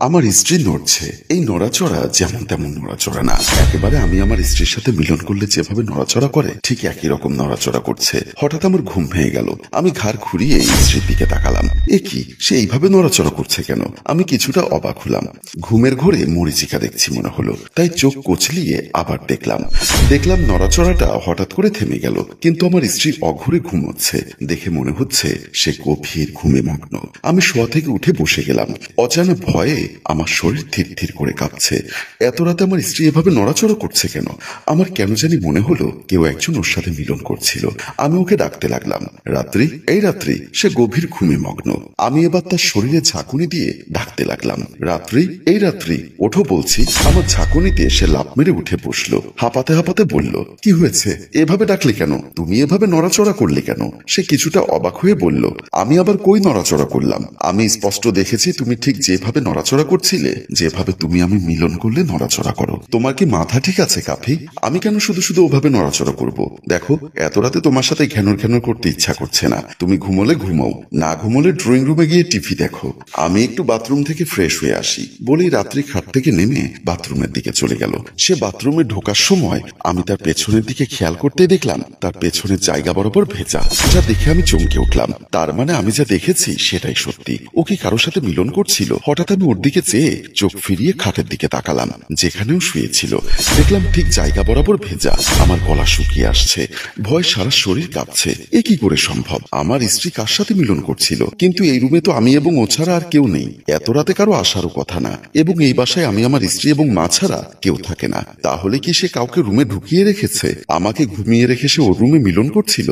আমার স্ত্রী নড়ছে। এই নড়াচড়া যেমন তেমন নড়াচড়া না, একেবারে আমি আমার স্ত্রীর সাথে মিলন করলে যেভাবে নড়াচড়া করে ঠিক একই রকম নড়াচড়া করছে। হঠাৎ আমার ঘুম ভেঙে গেল। আমি ঘাড় ঘুরিয়ে স্ত্রীর দিকে তাকালাম। এ কি, সে এইভাবে নড়াচড়া করছে কেন? আমি কিছুটা অবাক হলাম। ঘুমের ঘোরে মরীচিকা দেখছি মনে হলো, তাই চোখ কচলিয়ে আবার দেখলাম নড়াচড়াটা হঠাৎ করে থেমে গেল, কিন্তু আমার স্ত্রী অঘরে ঘুমোচ্ছে। দেখে মনে হচ্ছে সে গভীর ঘুমে মগ্ন। আমি শোয়া থেকে উঠে বসে গেলাম। অজানা ভয়ে আমার শরীর থির থির করে কাঁপছে। এত রাতে আমার স্ত্রী এভাবে নড়াচড়া করছে কেন? আমার কেন জানি মনে হলো কেউ একজন ওর সাথে মিলন করছিল। আমি ওকে ডাকতে লাগলাম, রাত্রি, এই রাত্রি। সে গভীর ঘুমে মগ্ন। আমি এবার তার শরীরে ঝাঁকুনি দিয়ে ডাকতে লাগলাম, রাত্রি, এই রাত্রি, ওঠো বলছি। আমার ঝাঁকুনিতে সে লাফ মেরে উঠে বসলো। হাঁপাতে হাঁপাতে বলল, কি হয়েছে? এভাবে ডাকলে কেন? তুমি এভাবে নড়াচড়া করলে কেন? সে কিছুটা অবাক হয়ে বলল, আমি আবার কই নড়াচড়া করলাম? আমি স্পষ্ট দেখেছি তুমি ঠিক যেভাবে নড়াচড়া করছিলে, যেভাবে তুমি আমি মিলন করলে নড়াচড়া করো। তোমার কি মাথা ঠিক আছে কাফি? আমি কেন শুধু শুধু ওভাবে নড়াচড়া করব? দেখো, এত রাতে তোমার সাথে ঘ্যানর ঘ্যানর করতে ইচ্ছা করছে না। তুমি ঘুমোলে ঘুমাও, না ঘুমোলে ড্রয়িং রুমে গিয়ে টিভি দেখো। আমি একটু বাথরুম থেকে ফ্রেশ হয়ে আসি বলেই রাত্রি খাট থেকে নেমে বাথরুমের দিকে চলে গেল। সে বাথরুমে ঢোকার সময় আমি তার পেছনের দিকে খেয়াল করতে দেখলাম তার পেছনের জায়গা বরাবর ভেজা। যা দেখে আমি চমকে উঠলাম। তার মানে আমি যা দেখেছি সেটাই সত্যি। ও কি কারোর সাথে মিলন করছিল? হঠাৎ আমি ওর দিকে চেয়ে চোখ ফিরিয়ে খাটের দিকে তাকালাম, যেখানেও শুয়েছিল। দেখলাম ঠিক জায়গা বরাবর ভেজা। আমার গলা শুকিয়ে আসছে, ভয় সারা শরীর কাঁপছে। এ কি করে সম্ভব? আমার স্ত্রী কার সাথে মিলন করছিল? কিন্তু এই রুমে তো আমি এবং ও ছাড়া আর কেউ নেই। এত রাতে কারো আসারও কথা না, এবং এই বাসায় আমি আমার স্ত্রী এবং মা ছাড়া কেউ থাকে না। তাহলে কি সে কাউকে রুমে ঢুকিয়ে রেখেছে? আমাকে ঘুমিয়ে রেখে সে ওর রুমে মিলন করছিল?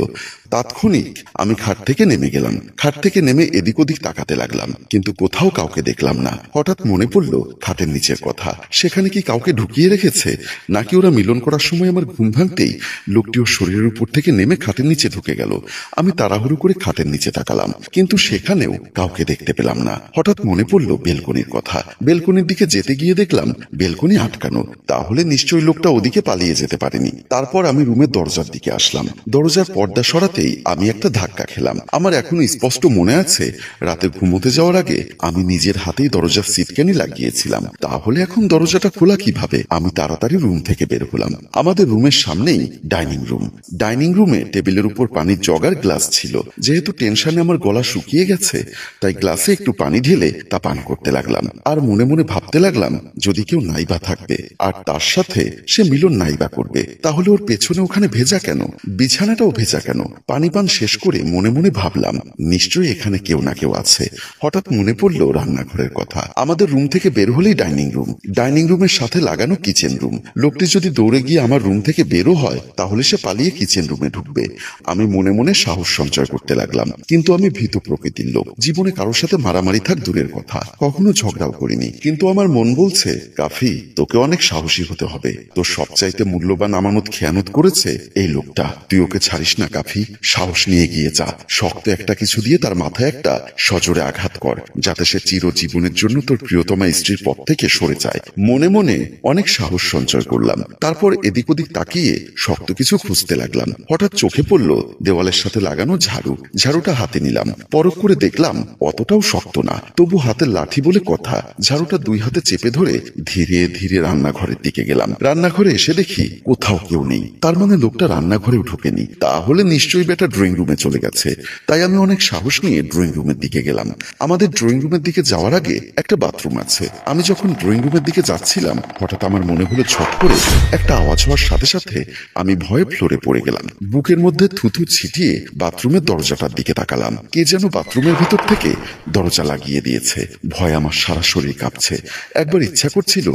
তাৎক্ষণিক আমি খাট থেকে নেমে গেলাম। খাট থেকে নেমে এদিক ওদিক তাকাতে লাগলাম, কিন্তু কোথাও কাউকে দেখলাম না। হঠাৎ মনে পড়ল খাটের নিচের কথা। সেখানে কি কাউকে ঢুকিয়ে রেখেছে? নাকি ওরা মিলন করার সময় আমার ঘুম ভাঙতেই লোকটি ওর শরীরের উপর থেকে নেমে খাটের নিচে ঢুকে গেল? আমি তাড়াহুড়ো করে খাটের নিচে তাকালাম, কিন্তু সেখানেও কাউকে দেখতে পেলাম না। হঠাৎ মনে পড়ল বেলকনির কথা। বেলকনির দিকে যেতে গিয়ে দেখলাম বেলকনি আটকানো। তাহলে নিশ্চয়ই লোকটা ওদিকে পালিয়ে যেতে পারেনি। তারপর আমি রুমের দরজার দিকে আসলাম। দরজার পর্দা সরাতেই আমি একটা ধাক্কা খেলাম। আমার এখনো স্পষ্ট মনে আছে, রাতে ঘুমোতে যাওয়ার আগে আমি নিজের হাতেই দরজার সিটকানি লাগিয়েছিলাম। তাহলে এখন দরজাটা খোলা কিভাবে? আমি তাড়াতাড়ি রুম থেকে বের হলাম। আমাদের রুমের সামনেই ডাইনিং রুম। ডাইনিং রুমে টেবিলের উপর পানির জগ আর গ্লাস ছিল। যেহেতু টেনশনে আমার গলা শুকিয়ে গেছে, তাই গ্লাসে একটু পানি ঢেলে তা পান করতে লাগলাম। আর মনে মনে ভাবতে লাগলাম, যদি কেউ নাইবা থাকবে আর তার সাথে সে মিলন নাইবা করবে, তাহলে ওর পেছনে ওখানে ভেজা কেন? বিছানাটাও ভেজা কেন? পানি পান শেষ করে মনে মনে ভাবলাম, নিশ্চয়ই এখানে কেউ না কেউ আছে। হঠাৎ মনে পড়লো রান্নাঘরের কথা। আমাদের রুম থেকে বের হলেই ডাইনিং রুম। ডাইনিং রুমের সাথে লাগানো কিচেন রুম। লোকটি যদি দৌড়ে গিয়ে আমার রুম থেকে বেরো হয়, তাহলে সে পালিয়ে কিচেন রুমে ঢুকবে। আমি মনে মনে সাহস সঞ্চয় করতে লাগলাম। কিন্তু আমি ভীতু প্রকৃতির লোক। জীবনে কারোর সাথে মারামারি থাক দূরের কথা, কখনো ঝগড়াও করিনি। কিন্তু আমার মন বলছে, কাফি, তোকে অনেক সাহসী হতে হবে। তোর সবচাইতে মূল্যবান আমানত খেয়ানত করেছে এই লোকটা। তুই ওকে ছাড়িস না কাফি। সাহস নিয়ে গিয়ে যা, শক্ত একটা কিছু দিয়ে তার মাথায় একটা সজোরে আঘাত কর, যাতে সে চিরজীবনের জন্য তোর প্রিয়তমা স্ত্রীর পথ থেকে সরে যায়। মনে মনে অনেক সাহস সঞ্চয় করলাম। তারপর এদিক ওদিক তাকিয়ে শক্ত কিছু খুঁজতে লাগলাম। হঠাৎ চোখে পড়ল দেওয়ালের সাথে লাগানো ঝাড়ু। ঝাড়ুটা হাতে নিলাম। পরখ করে দেখলাম অতটাও শক্ত না, তবু হাতের লাঠি বলে কথা। ঝাড়ুটা দুই হাতে চেপে ধরে ধীরে ধীরে রান্নাঘরের দিকে গেলাম। রান্নাঘরে এসে দেখি কোথাও কেউ নেই। তার মানে লোকটা রান্নাঘরেও ঢোকেনি। তাহলে নিশ্চয়ই বেটা ড্রয়িং রুমে চলে গেছে। তাই আমি অনেক সাহস নিয়ে ড্রয়িং রুমের দিকে গেলাম। আমাদের ড্রয়িং রুমের দিকে যাওয়ার আগে একটা বাথরুম আছে। আমি যখন ড্রয়িং রুমের দিকে যাচ্ছিলাম, হঠাৎ আমার মনে হলো ছট করে একটা আওয়াজ হওয়ার সাথে সাথে আমি ভয়ে ফ্লোরে পড়ে গেলাম। বুকের মধ্যে থুথু ছিটিয়ে বাথরুমের দরজাটার দিকে তাকালাম। কে যেন বাথরুমের ভিতর থেকে দরজা লাগিয়ে দিয়েছে। ভয় আমার সারা শরীর কাঁপছে। একবার ইচ্ছা করছিল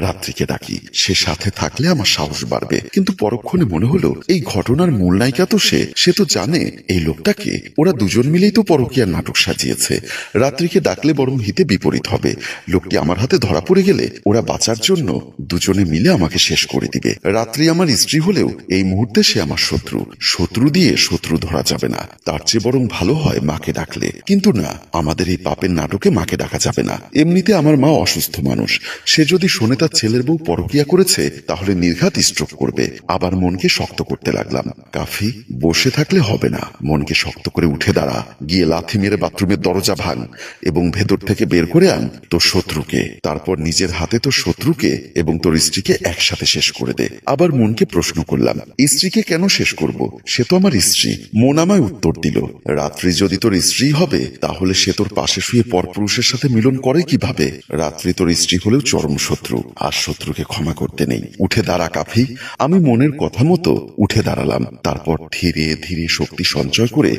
রাত্রিকে ডাকি, সে সাথে থাকলে আমার সাহস বাড়বে। কিন্তু পরক্ষণে মনে হলো এই ঘটনার মূল নায়িকা তো সে তো জানে এই লোকটাকে। ওরা দুজন মিলেই তো পরকীয়ার নাটক সাজিয়েছে। রাত্রিকে ডাকলে বরং হিতে বিপরীত হবে। লোকটি আমার হাতে ধরা পড়ে গেলে ওরা বাঁচার জন্য দুজনে মিলে আমাকে শেষ করে দিবে। রাত্রি আমার স্ত্রী হলেও এই মুহূর্তে সে আমার শত্রু। শত্রু দিয়ে শত্রু ধরা যাবে না। তার চেয়ে বরং ভালো হয় মাকে ডাকলে। কিন্তু না, আমাদের এই পাপের নাটকে মাকে ডাকা যাবে না। এমনিতে আমার মা অসুস্থ মানুষ। সে যদি শোনে তার ছেলের বউ পরকীয়া করেছে, তাহলে নির্ঘাত স্ট্রোক করবে। আবার মনকে শক্ত করতে লাগলাম। কাফি, বসে থাকলে হবে না। মনকে শক্ত করে উঠে দাঁড়া, গিয়ে লাথি মেরে বাথরুমের দরজা ভাঙ এবং ভেতর থেকে বের করে আন তোর শত্রুকে, তারপর নিজের হাতে তোর শত্রুকে এবং তোর স্ত্রীকে একসাথে শেষ করে দে। আবার মনকে প্রশ্ন করলাম, স্ত্রীকে কেন শেষ করব? সে তো আমার স্ত্রী। মন আমায় উত্তর দিল, রাত্রি যদি তোর স্ত্রী হবে তাহলে সে তোর পাশে শুয়ে পরপুরুষের সাথে মিলন করে কিভাবে? রাত্রি তোর স্ত্রী হলেও চরম শত্রু, আর শত্রুকে ক্ষমা করতে নেই। উঠে দাঁড়া কাফি। আমি মনের কথা মতো উঠে দাঁড়ালাম। তারপর ধীরে ধীরে শক্তি সঞ্চয় করে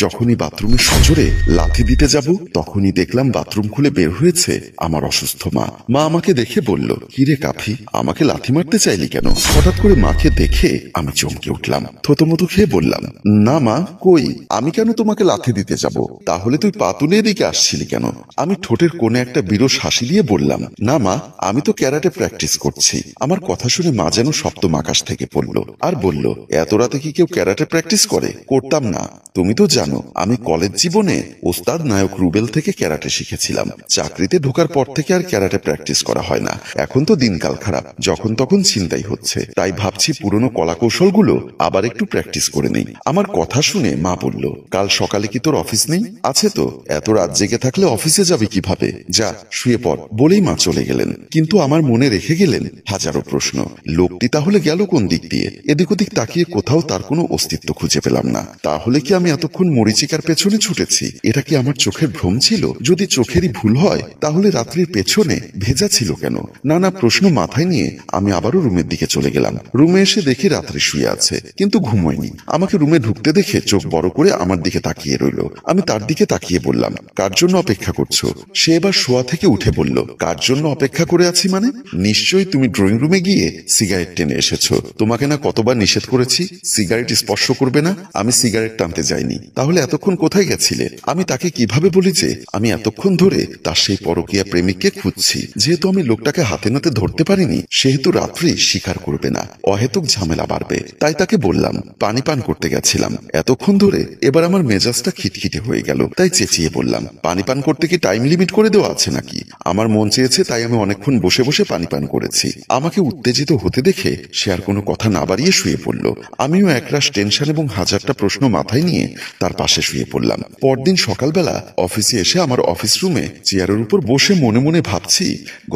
যখনই বাথরুমের সজোরে লাথি দিতে যাব তখনই দেখলাম বাথরুম খুলে বের হয়েছে আমার অসুস্থ মা। মা আমাকে দেখে বলল, কিরে কাফি, আমাকে লাথি মারতে চাইলি কেন? হঠাৎ করে মাকে দেখে আমি চমকে উঠলাম। থতমত খেয়ে বললাম, না মা, কই, আমি কেন তোমাকে লাথি দিতে যাব? তাহলে তুই পা তুলে এদিকে আসছিলি কেন? আমি ঠোঁটের কোণে একটা বিরস হাসি দিয়ে বললাম, না মা, আমি তো ক্যারাটে প্র্যাকটিস করছি। আমার কথা শুনে মা যেন সপ্তম আকাশ থেকে পড়ল আর বলল, এত রাতে কি কেউ ক্যারাটে প্র্যাকটিস করে? করতাম না। তুমি তো জানো আমি কলেজ জীবনে ওস্তাদ নায়ক রুবেল থেকে ক্যারাটে শিখেছিলাম। চাকরিতে ঢোকার পর থেকে আর ক্যারাটে প্র্যাকটিস করা হয় না। এখন তো দিনকাল খারাপ, যখন তখন ছিনতাই হচ্ছে, তাই ভাবছি পুরনো কলা কৌশলগুলো আবার একটু প্র্যাকটিস করে নেই। আমার কথা শুনে মা বলল, কাল সকালে কি তোর অফিস নেই? আছে তো। এত রাত জেগে থাকলে অফিসে যাবে কিভাবে? যা শুয়ে পড়, বলেই মা চলে গেলেন। কিন্তু আমার মনে রেখে গেলেন হাজারো প্রশ্ন। লোকটি তাহলে গেল কোন দিক দিয়ে? এদিক ওদিক তাকিয়ে কোথাও তার কোনো অস্তিত্ব খুঁজে পেলাম না। তাহলে কি আমি এতক্ষণ মরিচিকার পেছনে ছুটেছি? এটা কি আমার চোখের ভ্রম ছিল? যদি চোখেরই ভুল হয় তাহলে রাত্রির পেছনে ভেজা ছিল কেন? নানা প্রশ্ন মাথায় নিয়ে আমি আবারও রুমের দিকে চলে গেলাম। রুমে এসে দেখি রাত্রি শুয়ে আছে, কিন্তু ঘুমোয়নি। আমাকে রুমে ঢুকতে দেখে চোখ বড় করে আমার দিকে তাকিয়ে রইল। আমি তার দিকে তাকিয়ে বললাম, কার জন্য অপেক্ষা করছো? সে এবার শোয়া থেকে উঠে বলল, কার জন্য অপেক্ষা করে আছি মানে? নিশ্চয়ই তুমি ড্রয়িং রুমে গিয়ে সিগারেট টেনে এসেছো। তোমাকে না কতবার নিষেধ করেছি সিগারেট স্পর্শ করবে না? আমি সিগারেট টানতে যাইনি। তাহলে এতক্ষণ কোথায় গেছিলে? আমি তাকে কিভাবে বলি যে আমি এতক্ষণ ধরে তার সেই পরকীয়া প্রেমিককে খুঁজছি? যেহেতু আমি লোকটাকে হাতে নাতে ধরতে পারিনি, সেহেতু রাত্রি স্বীকার করবে না, অহেতুক ঝামেলা বাড়বে। তাই তাকে বললাম পানি পান করতে গেছিলাম এতক্ষণ ধরে। এবার আমার মেজাজটা খিটখিটে হয়ে গেল, তাই চেঁচিয়ে বললাম, পানি পান করতে কি টাইম লিমিট করে দেওয়া আছে নাকি? আমার মন চেয়েছে তাই আমি অনেকক্ষণ বসে বসে পানি পান করেছি। আমাকে উত্তেজিত হতে দেখে সে আর কোনো কথা না বাড়িয়ে শুয়ে পড়ল। আমিও একরাশ টেনশন এবং হাজারটা প্রশ্ন মাথায় নিয়ে তার পাশে শুয়ে পড়লাম। পরদিন সকালবেলা অফিসে এসে আমার অফিস রুমে চেয়ারের উপর বসে মনে মনে ভাবছি,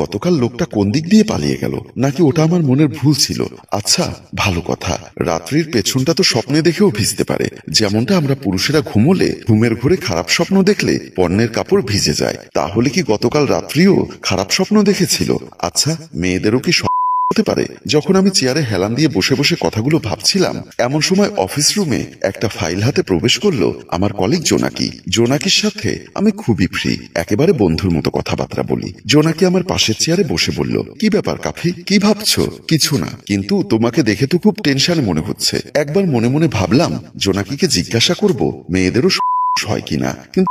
গতকাল লোকটা কোন দিক দিয়ে পালিয়ে গেল, নাকি ওটা আমার মনের ভুল ছিল? আচ্ছা ভালো কথা, রাত্রির পেছনটা তো স্বপ্নে দেখেও ভিজতে পারে। যেমনটা আমরা পুরুষেরা ঘুমোলে ঘুমের ঘোরে খারাপ স্বপ্ন দেখলে পণ্যের কাপড় ভিজে যায়, তাহলে কি গতকাল রাত্রিও খারাপ স্বপ্ন দেখেছিল? আচ্ছা মেয়েদেরও কি হতে পারে? যখন আমি চেয়ারে হেলান দিয়ে বসে বসে কথাগুলো ভাবছিলাম, এমন সময় অফিস রুমে একটা ফাইল হাতে প্রবেশ করলো আমার কলিগ জোনাকি। জোনাকির সাথে আমি খুবই ফ্রি, একেবারে বন্ধুর মতো কথাবার্তা বলি। জোনাকি আমার পাশের চেয়ারে বসে বলল, কি ব্যাপার কাফি, কি ভাবছো? কিছু না, কিন্তু তোমাকে দেখে তো খুব টেনশনে মনে হচ্ছে। একবার মনে মনে ভাবলাম জোনাকিকে জিজ্ঞাসা করব মেয়েদেরও হয় কিনা, কিন্তু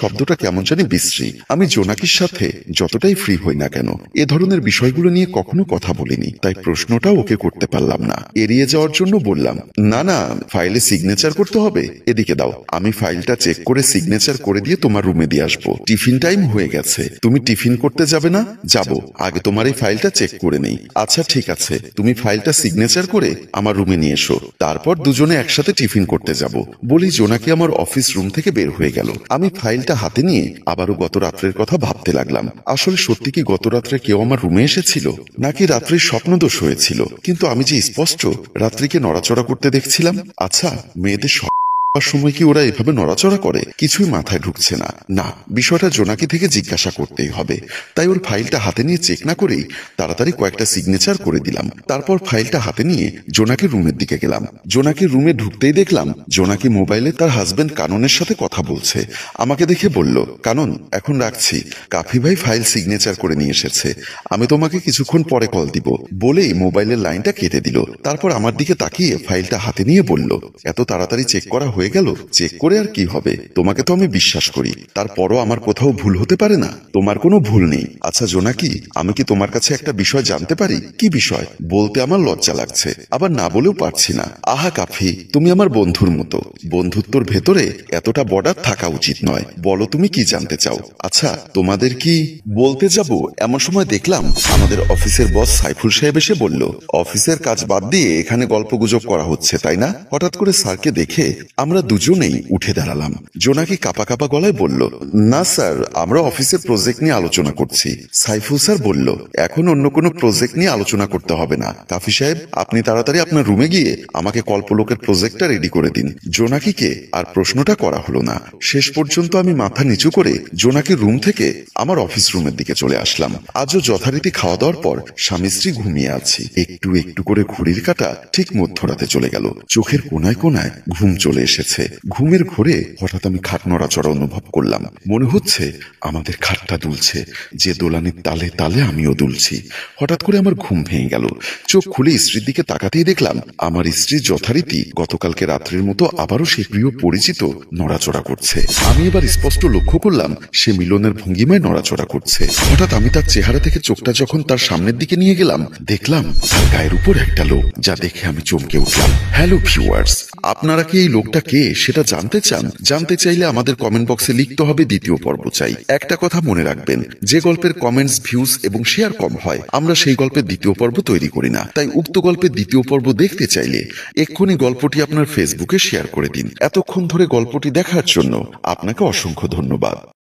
শব্দটা কেমন জানি বিশ্রী। আমি জোনাকির সাথে যতটাই ফ্রি হই না কেন এ ধরনের বিষয়গুলো নিয়ে কখনো কথা বলিনি, তাই প্রশ্নটাও ওকে করতে পারলাম না। এড়িয়ে যাওয়ার জন্য বললাম, না না, ফাইলে সিগনেচার করতে হবে, এদিকে দাও, আমি ফাইলটা চেক করে সিগনেচার করে দিয়ে তোমার রুমে দিয়ে আসবো। টিফিন টাইম হয়ে গেছে, তুমি টিফিন করতে যাবে না? যাবো, আগে তোমার এই ফাইলটা চেক করে নেই। আচ্ছা ঠিক আছে, তুমি ফাইলটা সিগনেচার করে আমার রুমে নিয়ে এসো, তারপর দুজনে একসাথে টিফিন করতে যাব। বলি জোনাকি আমার অফিস রুম থেকে বের হয়ে গেল। আমি ফাইলটা হাতে নিয়ে আবারও গত রাত্রের কথা ভাবতে লাগলাম। আসলে সত্যি কি গত রাত্রে কেউ আমার রুমে এসেছিল, নাকি রাত্রির স্বপ্নদোষ হয়েছিল? কিন্তু আমি যে স্পষ্ট রাত্রিকে নড়াচড়া করতে দেখছিলাম। আচ্ছা মেয়েদের সময় কি ওরা এভাবে নড়াচড়া করে? কিছুই মাথায় ঢুকছে না। না, বিষয়টা জোনাকি থেকে জিজ্ঞাসা করতেই হবে। তাই ওর ফাইলটা হাতে নিয়ে চেক না করেই তাড়াতাড়ি কয়েকটা সিগনেচার করে দিলাম। তারপর ফাইলটা হাতে নিয়ে জোনাকির রুমের দিকে গেলাম। জোনাকির রুমে ঢুকতেই দেখলাম জোনাকি মোবাইলে তার হাজবেন্ড কাননের সাথে কথা বলছে। আমাকে দেখে বলল, কানন এখন রাখছি, কাফি ভাই ফাইল সিগনেচার করে নিয়ে এসেছে, আমি তোমাকে কিছুক্ষণ পরে কল দিব, বলেই মোবাইলের লাইনটা কেটে দিল। তারপর আমার দিকে তাকিয়ে ফাইলটা হাতে নিয়ে বলল, এত তাড়াতাড়ি চেক করা হয়ে গেল? চেক করে আর কি হবে, তোমাকে তো আমি বিশ্বাস করি, তারপরও আমার কোথাও ভুল হতে পারে না? তোমার কোনো ভুল নেই। আচ্ছা জোনাকি, আমি কি তোমার কাছে একটা বিষয় জানতে পারি? কি বিষয়? বলতে আমার লজ্জা লাগছে, আবার না বলেও পারছি না। আহা কাফি, তুমি আমার বন্ধুর মতো, বন্ধুত্বর ভেতরে এতটা বর্ডার থাকা উচিত নয়। বলো তুমি কি জানতে চাও? আচ্ছা তোমাদের কি বলতে যাব এমন সময় দেখলাম আমাদের অফিসের বস সাইফুল সাহেব এসে বলল, অফিসের কাজ বাদ দিয়ে এখানে গল্প গুজব করা হচ্ছে তাই না? হঠাৎ করে স্যারকে দেখে আমরা আমরা দুজনেই উঠে দাঁড়ালাম। জোনাকি কাঁপা কাঁপা গলায় বলল, না স্যার, আমরা অফিসের প্রজেক্ট নিয়ে আলোচনা করছি। সাইফুল স্যার বলল, এখন অন্য কোনো প্রজেক্ট নিয়ে আলোচনা করতে হবে না। কাফি সাহেব, আপনি তাড়াতাড়ি আপনার রুমে গিয়ে আমাকে কল্পলোকের প্রজেক্টটা রেডি করে দিন। জোনাকিকে আর প্রশ্নটা করা হলো না। শেষ পর্যন্ত আমি মাথা নিচু করে জোনাকির রুম থেকে আমার অফিস রুমের দিকে চলে আসলাম। আজও যথারীতি খাওয়া দাওয়ার পর স্বামী স্ত্রী ঘুমিয়ে আছি। একটু একটু করে ঘড়ির কাঁটা ঠিক মধ্যরাতে চলে গেল। চোখের কোনায় কোনায় ঘুম চলে এসেছে। ঘুমের ঘোরে হঠাৎ আমি খাট নড়াচড়া অনুভব করলাম। মনে হচ্ছে আমাদের খাটটা দুলছে, যে দোলানির তালে তালে আমিও দুলছি। হঠাৎ করে আমার ঘুম ভেঙে গেল। চোখ খুলে স্ত্রীর দিকে তাকাতেই দেখলাম আমার স্ত্রী যথারীতি গতকালকে রাত্রের মতো আবারও সেই প্রিয় পরিচিত নড়াচড়া করছে। আমি এবার স্পষ্ট লক্ষ্য করলাম সে মিলনের ভঙ্গিমায় নড়াচড়া করছে। হঠাৎ আমি তার চেহারা থেকে চোখটা যখন তার সামনের দিকে নিয়ে গেলাম, দেখলাম তার গায়ের উপর একটা লোক, যা দেখে আমি চমকে উঠলাম। হ্যালো ভিউয়ার্স, আপনারা কি এই লোকটা কে সেটা জানতে চান? জানতে চাইলে আমাদের কমেন্ট বক্সে লিখতে হবে দ্বিতীয় পর্ব চাই। একটা কথা মনে রাখবেন, যে গল্পের কমেন্টস, ভিউজ এবং শেয়ার কম হয়, আমরা সেই গল্পের দ্বিতীয় পর্ব তৈরি করি না। তাই উক্ত গল্পের দ্বিতীয় পর্ব দেখতে চাইলে এক্ষুনি গল্পটি আপনার ফেসবুকে শেয়ার করে দিন। এতক্ষণ ধরে গল্পটি দেখার জন্য আপনাকে অসংখ্য ধন্যবাদ।